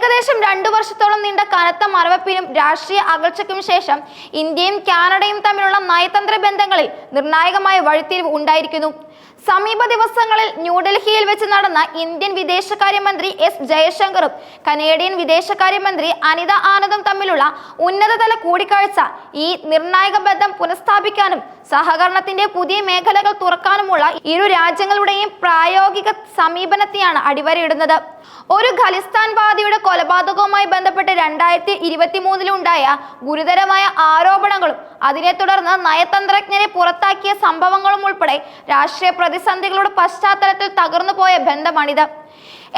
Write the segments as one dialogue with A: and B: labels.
A: ഏകദേശം 2 വർഷത്തോളം നീണ്ട കനത്ത മറവപ്പിനും രാഷ്ട്രീയ അകൽച്ചയ്ക്കും ശേഷം ഇന്ത്യയും കാനഡയും തമ്മിലുള്ള നയതന്ത്ര ബന്ധങ്ങളിൽ നിർണായകമായ വഴിത്തിരിവ് ഉണ്ടായിരിക്കുന്നു. സമീപ ദിവസങ്ങളിൽ ന്യൂഡൽഹിയിൽ വെച്ച് നടന്ന ഇന്ത്യൻ വിദേശകാര്യമന്ത്രി എസ് ജയശങ്കറും കനേഡിയൻ വിദേശകാര്യമന്ത്രി അനിത ആനന്ദും തമ്മിലുള്ള ഉന്നതതല കൂടിക്കാഴ്ച ഈ നിർണായക ബന്ധം പുനഃസ്ഥാപിക്കാനും സഹകരണത്തിന്റെ പുതിയ മേഖലകൾ തുറക്കാനുമുള്ള ഇരു രാജ്യങ്ങളുടെയും പ്രായോഗിക സമീപനത്തെയാണ് അടിവരയിടുന്നത്. ഒരു ഖലിസ്ഥാൻവാദിയുടെ കൊലപാതകവുമായി ബന്ധപ്പെട്ട് 2023 ഗുരുതരമായ ആരോപണങ്ങളും അതിനെ തുടർന്ന് നയതന്ത്രജ്ഞരെ പുറത്താക്കിയ സംഭവങ്ങളും ഉൾപ്പെടെ രാഷ്ട്രീയ പ്രതിസന്ധികളുടെ പശ്ചാത്തലത്തിൽ തകർന്നുപോയ ബന്ധമാണിത്.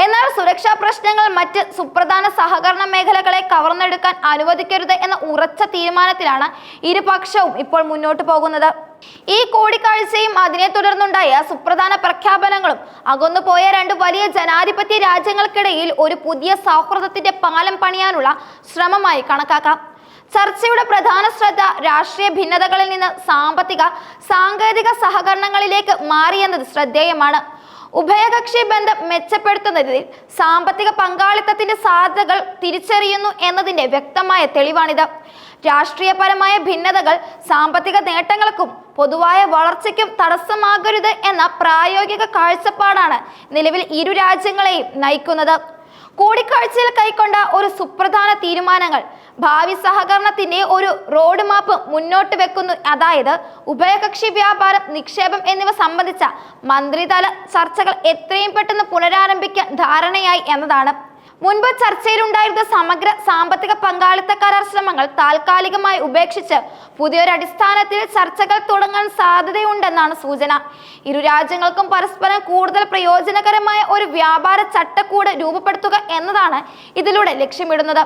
A: എന്നാൽ സുരക്ഷാ പ്രശ്നങ്ങൾ മറ്റ് സുപ്രധാന സഹകരണ മേഖലകളെ കവർന്നെടുക്കാൻ അനുവദിക്കരുത് എന്ന ഉറച്ച തീരുമാനത്തിലാണ് ഇരുപക്ഷവും ഇപ്പോൾ മുന്നോട്ട് പോകുന്നത്. ഈ കൂടിക്കാഴ്ചയും അതിനെ തുടർന്നുണ്ടായ സുപ്രധാന പ്രഖ്യാപനങ്ങളും അകന്നുപോയ 2 വലിയ ജനാധിപത്യ രാജ്യങ്ങൾക്കിടയിൽ ഒരു പുതിയ സൗഹൃദത്തിന്റെ പാലം പണിയാനുള്ള ശ്രമമായി കണക്കാക്കാം. ചർച്ചയുടെ പ്രധാന ശ്രദ്ധ രാഷ്ട്രീയ ഭിന്നതകളിൽ നിന്ന് സാമ്പത്തിക സാങ്കേതിക സഹകരണങ്ങളിലേക്ക് മാറിയെന്നത് ശ്രദ്ധേയമാണ്. ഉഭയകക്ഷി ബന്ധം മെച്ചപ്പെടുത്തുന്നതിൽ സാമ്പത്തിക പങ്കാളിത്തത്തിന്റെ സാധ്യതകൾ തിരിച്ചറിയുന്നു എന്നതിന്റെ വ്യക്തമായ തെളിവാണിത്. രാഷ്ട്രീയപരമായ ഭിന്നതകൾ സാമ്പത്തിക നേട്ടങ്ങൾക്കും പൊതുവായ വളർച്ചയ്ക്കും തടസ്സമാകരുത് എന്ന പ്രായോഗിക കാഴ്ചപ്പാടാണ് നിലവിൽ ഇരു രാജ്യങ്ങളെയും നയിക്കുന്നത്. കൂടിക്കാഴ്ചയിൽ കൈക്കൊണ്ട ഒരു സുപ്രധാന തീരുമാനങ്ങൾ ഭാവി സഹകരണത്തിന്റെ ഒരു റോഡ് മാപ്പ് മുന്നോട്ട് വെക്കുന്നു. അതായത് ഉഭയകക്ഷി വ്യാപാരം, നിക്ഷേപം എന്നിവ സംബന്ധിച്ച മന്ത്രിതല ചർച്ചകൾ എത്രയും പെട്ടെന്ന് പുനരാരംഭിക്കാൻ ധാരണയായി എന്നതാണ്. മുൻപ് ചർച്ചയിലുണ്ടായിരുന്ന സമഗ്ര സാമ്പത്തിക പങ്കാളിത്ത കരാർ ശ്രമങ്ങൾ താൽക്കാലികമായി ഉപേക്ഷിച്ച് പുതിയൊരടിസ്ഥാനത്തിൽ ചർച്ചകൾ തുടങ്ങാൻ സാധ്യതയുണ്ടെന്നാണ് സൂചന. ഇരു രാജ്യങ്ങൾക്കും പരസ്പരം കൂടുതൽ പ്രയോജനകരമായ ഒരു വ്യാപാര ചട്ടക്കൂട് രൂപപ്പെടുത്തുക എന്നതാണ് ഇതിലൂടെ ലക്ഷ്യമിടുന്നത്.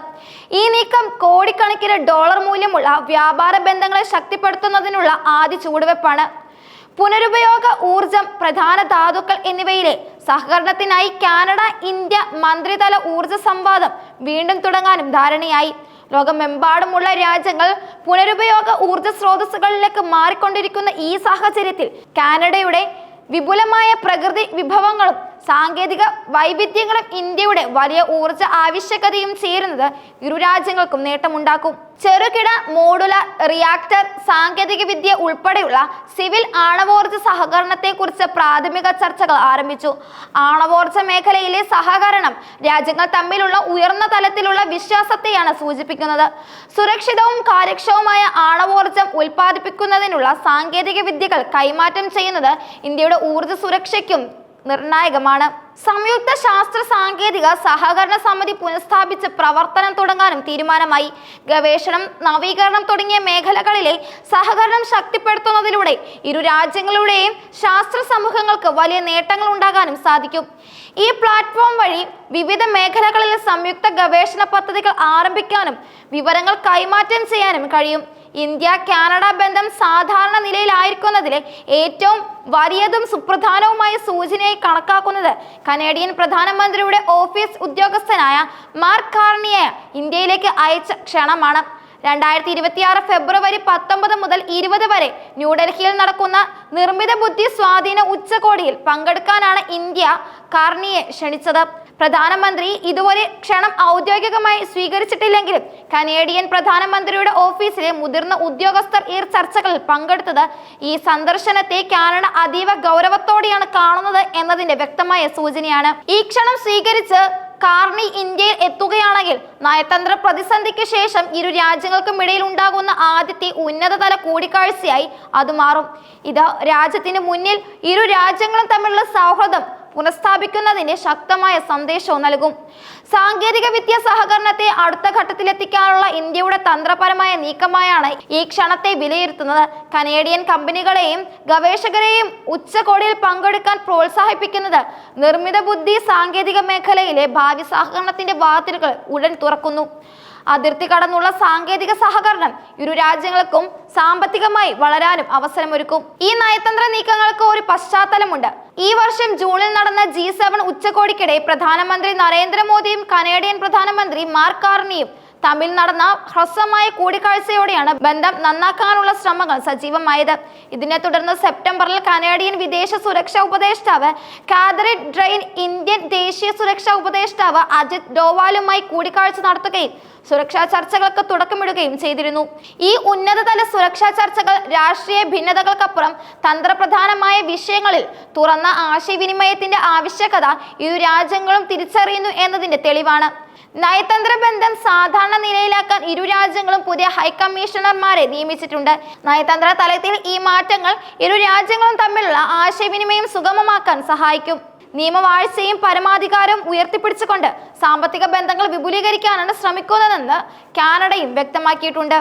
A: ഈ നീക്കം കോടിക്കണക്കിന് ഡോളർ മൂല്യമുള്ള വ്യാപാര ബന്ധങ്ങളെ ശക്തിപ്പെടുത്തുന്നതിനുള്ള ആദ്യ ചുവടുവെപ്പാണ്. പുനരുപയോഗ ഊർജം, പ്രധാന ധാതുക്കൾ എന്നിവയിലെ സഹകരണത്തിനായി കാനഡ ഇന്ത്യ മന്ത്രിതല ഊർജ സംവാദം വീണ്ടും തുടങ്ങാനും ധാരണയായി. ലോകമെമ്പാടുമുള്ള രാജ്യങ്ങൾ പുനരുപയോഗ ഊർജ സ്രോതസ്സുകളിലേക്ക് മാറിക്കൊണ്ടിരിക്കുന്ന ഈ സാഹചര്യത്തിൽ കാനഡയുടെ വിപുലമായ പ്രകൃതി വിഭവങ്ങളും സാങ്കേതിക വൈവിധ്യങ്ങളും ഇന്ത്യയുടെ വലിയ ഊർജ ആവശ്യകതയും ചേരുന്നത് ഇരു രാജ്യങ്ങൾക്കും നേട്ടമുണ്ടാക്കും. ചെറുകിട മോഡുലാർ റിയാക്ടർ സാങ്കേതിക വിദ്യ ഉൾപ്പെടെയുള്ള സിവിൽ ആണവോർജ സഹകരണത്തെക്കുറിച്ച് പ്രാഥമിക ചർച്ചകൾ ആരംഭിച്ചു. ആണവോർജ മേഖലയിലെ സഹകരണം രാജ്യങ്ങൾ തമ്മിലുള്ള ഉയർന്ന തലത്തിലുള്ള വിശ്വാസത്തെയാണ് സൂചിപ്പിക്കുന്നത്. സുരക്ഷിതവും കാര്യക്ഷമവുമായ ആണവോർജം ഉൽപ്പാദിപ്പിക്കുന്നതിനുള്ള സാങ്കേതിക വിദ്യകൾ കൈമാറ്റം ചെയ്യുന്നത് ഇന്ത്യയുടെ ഊർജ സുരക്ഷയ്ക്കും നിർണായകമാണ്. സംയുക്ത ശാസ്ത്ര സാങ്കേതിക സഹകരണ സമിതി പുനഃസ്ഥാപിച്ച് പ്രവർത്തനം തുടങ്ങാനും തീരുമാനമായി. ഗവേഷണം, നവീകരണം തുടങ്ങിയ മേഖലകളിലെ സഹകരണം ശക്തിപ്പെടുത്തുന്നതിലൂടെ ഇരു രാജ്യങ്ങളുടെയും ശാസ്ത്ര സമൂഹങ്ങൾക്ക് വലിയ നേട്ടങ്ങൾ ഉണ്ടാകാനും സാധിക്കും. ഈ പ്ലാറ്റ്ഫോം വഴി വിവിധ മേഖലകളിൽ സംയുക്ത ഗവേഷണ പദ്ധതികൾ ആരംഭിക്കാനും വിവരങ്ങൾ കൈമാറ്റം ചെയ്യാനും കഴിയും. ഇന്ത്യ കാനഡ ബന്ധം സാധാരണ നിലയിലായിരിക്കുന്നതിലെ ഏറ്റവും വലിയതും സുപ്രധാനവുമായ സൂചനയായി കണക്കാക്കുന്നത് കനേഡിയൻ പ്രധാനമന്ത്രിയുടെ ഓഫീസ് ഉദ്യോഗസ്ഥനായ മാർക്ക് കാർണിയെ ഇന്ത്യയിലേക്ക് അയച്ച ക്ഷണമാണ്. 2026 ഫെബ്രുവരി 19 മുതൽ 20 വരെ ന്യൂഡൽഹിയിൽ നടക്കുന്ന നിർമ്മിത ബുദ്ധി സ്വാധീന ഉച്ചകോടിയിൽ പങ്കെടുക്കാനാണ് ഇന്ത്യ കാർണിയെ ക്ഷണിച്ചത്. പ്രധാനമന്ത്രി ഇതുവരെ ക്ഷണം ഔദ്യോഗികമായി സ്വീകരിച്ചിട്ടില്ലെങ്കിലും കനേഡിയൻ പ്രധാനമന്ത്രിയുടെ ഓഫീസിലെ മുതിർന്ന ഉദ്യോഗസ്ഥർ ഈ ചർച്ചകളിൽ പങ്കെടുത്തത് ഈ സന്ദർശനത്തെ കാനഡ അതീവ ഗൗരവത്തോടെയാണ് കാണുന്നത് എന്നതിന്റെ വ്യക്തമായ സൂചനയാണ്. ഈ ക്ഷണം സ്വീകരിച്ച് കാർണി ഇന്ത്യയിൽ എത്തുകയാണെങ്കിൽ നയതന്ത്ര പ്രതിസന്ധിക്ക് ശേഷം ഇരു രാജ്യങ്ങൾക്കും ഇടയിൽ ഉണ്ടാകുന്ന ആദ്യത്തെ ഉന്നതതല കൂടിക്കാഴ്ചയായി അത് മാറും. ഇത് രാജ്യത്തിന് മുന്നിൽ ഇരു രാജ്യങ്ങളും തമ്മിലുള്ള സൗഹൃദം പുനഃസ്ഥാപിക്കുന്നതിന്റെ ശക്തമായ സന്ദേശവും നൽകും. സാങ്കേതിക വിദ്യ സഹകരണത്തെ അടുത്ത ഘട്ടത്തിലെത്തിക്കാനുള്ള ഇന്ത്യയുടെ തന്ത്രപരമായ നീക്കമായാണ് ഈ ക്ഷണത്തെ വിലയിരുത്തുന്നത്. കനേഡിയൻ കമ്പനികളെയും ഗവേഷകരെയും ഉച്ചകോടിയിൽ പങ്കെടുക്കാൻ പ്രോത്സാഹിപ്പിക്കുന്നത് നിർമ്മിത ബുദ്ധി സാങ്കേതിക മേഖലയിലെ ഭാവി സഹകരണത്തിന്റെ വാതിലുകൾ ഉടൻ തുറക്കുന്നു. അതിർത്തി കടന്നുള്ള സാങ്കേതിക സഹകരണം ഇരു രാജ്യങ്ങൾക്കും സാമ്പത്തികമായി വളരാനും അവസരമൊരുക്കും. ഈ നയതന്ത്ര നീക്കങ്ങൾക്ക് ഒരു പശ്ചാത്തലമുണ്ട്. ഈ വർഷം ജൂണിൽ നടന്ന G7 ഉച്ചകോടിക്കിടെ പ്രധാനമന്ത്രി നരേന്ദ്രമോദിയും കനേഡിയൻ പ്രധാനമന്ത്രി മാർക്ക് കാർണിയും തമ്മിൽ നടന്ന ഹ്രസ്വമായ കൂടിക്കാഴ്ചയോടെയാണ് ബന്ധം നന്നാക്കാനുള്ള ശ്രമങ്ങൾ സജീവമായത്. ഇതിനെ തുടർന്ന് സെപ്റ്റംബറിൽ കനേഡിയൻ വിദേശ സുരക്ഷാ ഉപദേഷ്ടാവ് കാതറിൻ ഡ്രെയിൻ ഇന്ത്യൻ ദേശീയ സുരക്ഷാ ഉപദേഷ്ടാവ് അജിത് ഡോവാലുമായി കൂടിക്കാഴ്ച നടത്തുകയും സുരക്ഷാ ചർച്ചകൾക്ക് തുടക്കമിടുകയും ചെയ്തിരുന്നു. ഈ ഉന്നതതല സുരക്ഷാ ചർച്ചകൾ രാഷ്ട്രീയ ഭിന്നതകൾക്കപ്പുറം തന്ത്രപ്രധാനമായ വിഷയങ്ങളിൽ തുറന്ന ആശയവിനിമയത്തിന്റെ ആവശ്യകത ഇരു രാജ്യങ്ങളും തിരിച്ചറിയുന്നു എന്നതിന്റെ തെളിവാണ്. നയതന്ത്ര ബന്ധം സാധാരണ നിലയിലാക്കാൻ ഇരു രാജ്യങ്ങളും പുതിയ ഹൈക്കമ്മീഷണർമാരെ നിയമിച്ചിട്ടുണ്ട്. നയതന്ത്ര തലത്തിൽ ഈ മാറ്റങ്ങൾ ഇരു രാജ്യങ്ങളും തമ്മിലുള്ള ആശയവിനിമയം സുഗമമാക്കാൻ സഹായിക്കും. നിയമവാഴ്ചയും പരമാധികാരവും ഉയർത്തിപ്പിടിച്ചുകൊണ്ട് സാമ്പത്തിക ബന്ധങ്ങൾ വിപുലീകരിക്കാനാണ് ശ്രമിക്കുന്നതെന്ന് കാനഡയും വ്യക്തമാക്കിയിട്ടുണ്ട്.